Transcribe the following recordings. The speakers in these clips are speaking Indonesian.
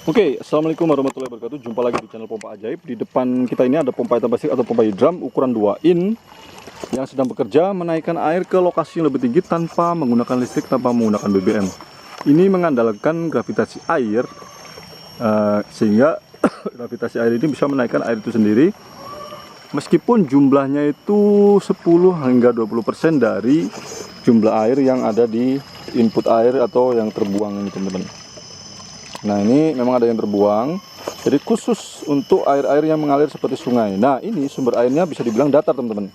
Oke, assalamualaikum warahmatullahi wabarakatuh. Jumpa lagi di channel Pompa Ajaib. Di depan kita ini ada pompa hitam plastik atau pompa hidram ukuran 2 in yang sedang bekerja menaikkan air ke lokasi yang lebih tinggi tanpa menggunakan listrik, tanpa menggunakan BBM. Ini mengandalkan gravitasi air, sehingga gravitasi air ini bisa menaikkan air itu sendiri. Meskipun jumlahnya itu 10 hingga 20% dari jumlah air yang ada di input air atau yang terbuang ini, teman-teman. Nah, ini memang ada yang terbuang, jadi khusus untuk air-air yang mengalir seperti sungai. Nah, ini sumber airnya bisa dibilang datar, teman-teman.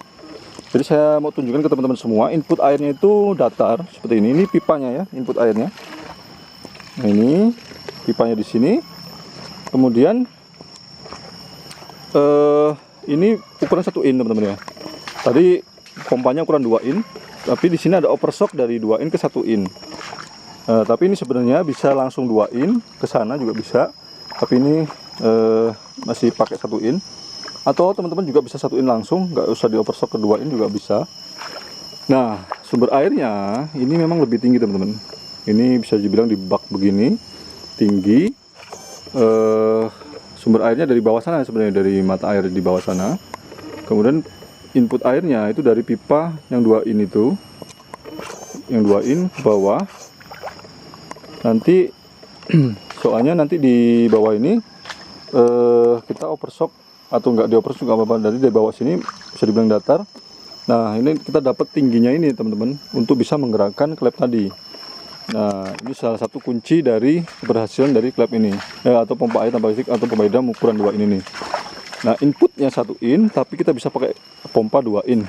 Jadi saya mau tunjukkan ke teman-teman semua, input airnya itu datar seperti ini. Ini pipanya ya, input airnya. Nah, ini pipanya di sini. Kemudian ini ukuran 1 in, teman-teman ya. Tadi pompanya ukuran 2 in, tapi di sini ada overshock dari 2 in ke 1 in. Tapi ini sebenarnya bisa langsung 2 in ke sana juga bisa, tapi ini masih pakai 1 in, atau teman-teman juga bisa 1 in langsung, nggak usah di overstock ke 2 in juga bisa. Nah, sumber airnya ini memang lebih tinggi, teman-teman. Ini bisa dibilang di bak begini tinggi. Sumber airnya dari bawah sana, sebenarnya dari mata air di bawah sana. Kemudian input airnya itu dari pipa yang 2 in itu, yang 2 in ke bawah. Nanti soalnya nanti di bawah ini kita overshock atau enggak di overshock nggak apa-apa, dari bawah sini bisa dibilang datar. Nah, ini kita dapat tingginya ini, teman-teman, untuk bisa menggerakkan klep tadi. Nah, ini salah satu kunci dari keberhasilan dari klep ini, atau pompa air tanpa listrik atau pompa hidram ukuran 2 in ini. Nah, inputnya 1 in, tapi kita bisa pakai pompa 2 in,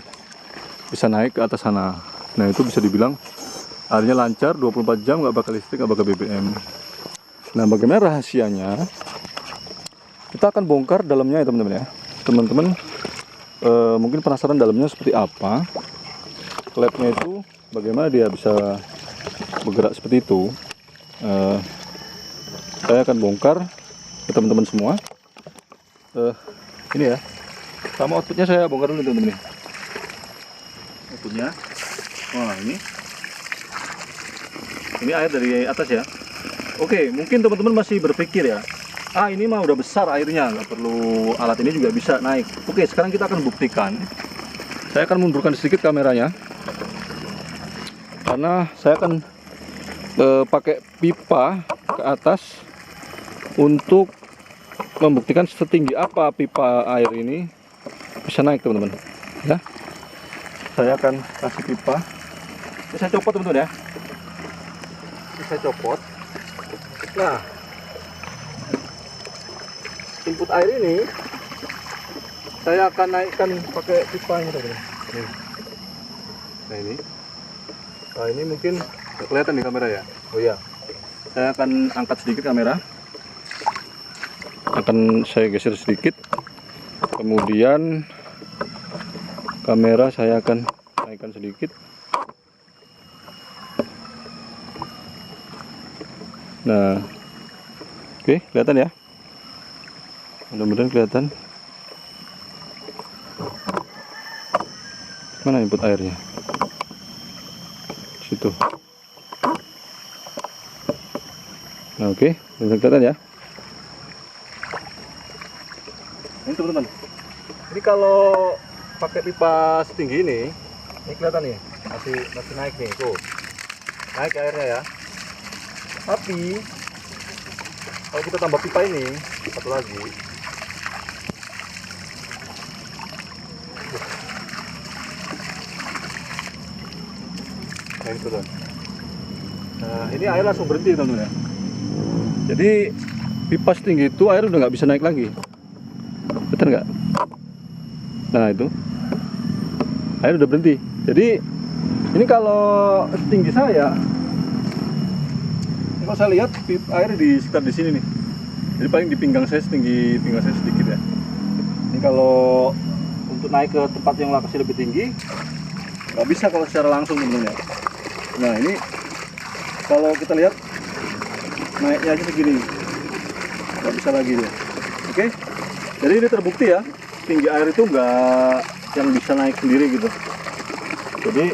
bisa naik ke atas sana. Nah, itu bisa dibilang airnya lancar 24 jam, nggak bakal listrik, nggak bakal BBM. Nah, bagaimana rahasianya? Kita akan bongkar dalamnya ya, teman-teman ya. Teman-teman mungkin penasaran dalamnya seperti apa. Klepnya itu bagaimana dia bisa bergerak seperti itu. Saya akan bongkar ke teman-teman semua. Ini ya. Sama outputnya saya bongkar dulu, teman-teman. Outputnya. Wah, ini air dari atas ya. Oke, mungkin teman-teman masih berpikir ya, ini mah udah besar airnya, nggak perlu alat ini juga bisa naik. Oke, sekarang kita akan buktikan. Saya akan mundurkan sedikit kameranya, karena saya akan pakai pipa ke atas untuk membuktikan setinggi apa pipa air ini bisa naik, teman-teman ya. Saya akan kasih pipa. Ini saya copot, teman-teman ya. Saya copot. Nah, input air ini saya akan naikkan pakai pipa ini, teman-teman. Nah, ini mungkin kelihatan di kamera ya. Oh iya, saya akan angkat sedikit kamera, akan saya geser sedikit, kemudian kamera saya akan naikkan sedikit. Nah, oke, kelihatan ya, mudah-mudahan kelihatan. Mana input airnya? Situ. Nah, oke, kelihatan ya. Ini, teman-teman, ini kalau pakai pipa setinggi ini kelihatan nih, masih naik nih, tuh naik airnya ya. Tapi kalau kita tambah pipa ini satu lagi, nah itu kan. Nah, ini air langsung berhenti, teman-teman ya. Jadi pipa setinggi itu air udah nggak bisa naik lagi, betul nggak? Nah, itu air udah berhenti. Jadi ini kalau setinggi saya, kalau saya lihat air di sekitar di sini nih. Jadi paling di pinggang saya, setinggi pinggang saya sedikit ya. Ini kalau untuk naik ke tempat yang lokasi lebih tinggi nggak bisa kalau secara langsung, teman-teman ya. Nah, ini kalau kita lihat naiknya aja segini, nggak bisa lagi dia. Oke, jadi ini terbukti ya, tinggi air itu nggak yang bisa naik sendiri gitu. Jadi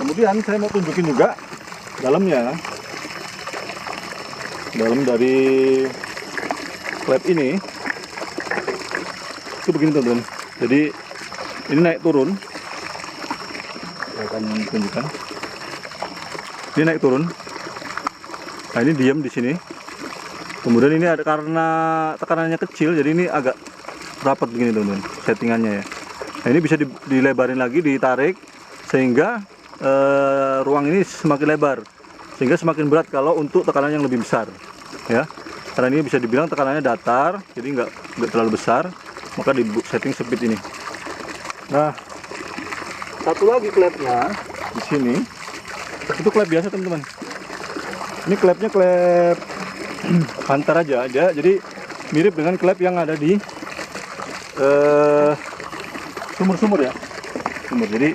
kemudian saya mau tunjukin juga dalamnya. dalam dari klep ini itu begini teman-teman. Jadi ini naik turun, saya akan tunjukkan. Ini naik turun. Nah ini diam di sini. Kemudian ini ada karena tekanannya kecil, jadi ini agak rapat begini teman-teman settingannya ya. Nah ini bisa dilebarin lagi, ditarik sehingga ruang ini semakin lebar, sehingga semakin berat kalau untuk tekanan yang lebih besar ya. Karena ini bisa dibilang tekanannya datar, jadi nggak terlalu besar, maka di setting speed ini. Nah, satu lagi klepnya di sini, itu klep biasa teman-teman. Ini klepnya klep antar aja, jadi mirip dengan klep yang ada di sumur-sumur ya. Sumur. Jadi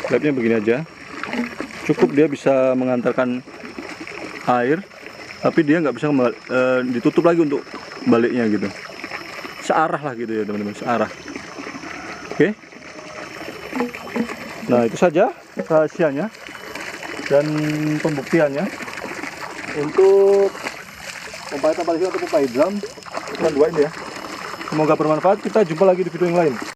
klepnya begini aja, cukup dia bisa mengantarkan air, tapi dia nggak bisa ditutup lagi untuk baliknya gitu. Searah lah gitu ya teman-teman, searah. Oke. Nah itu saja rahasianya dan pembuktiannya untuk pompa air tanpa listrik atau pompa air drum. Ukuran 2 ini ya. Semoga bermanfaat. Kita jumpa lagi di video yang lain.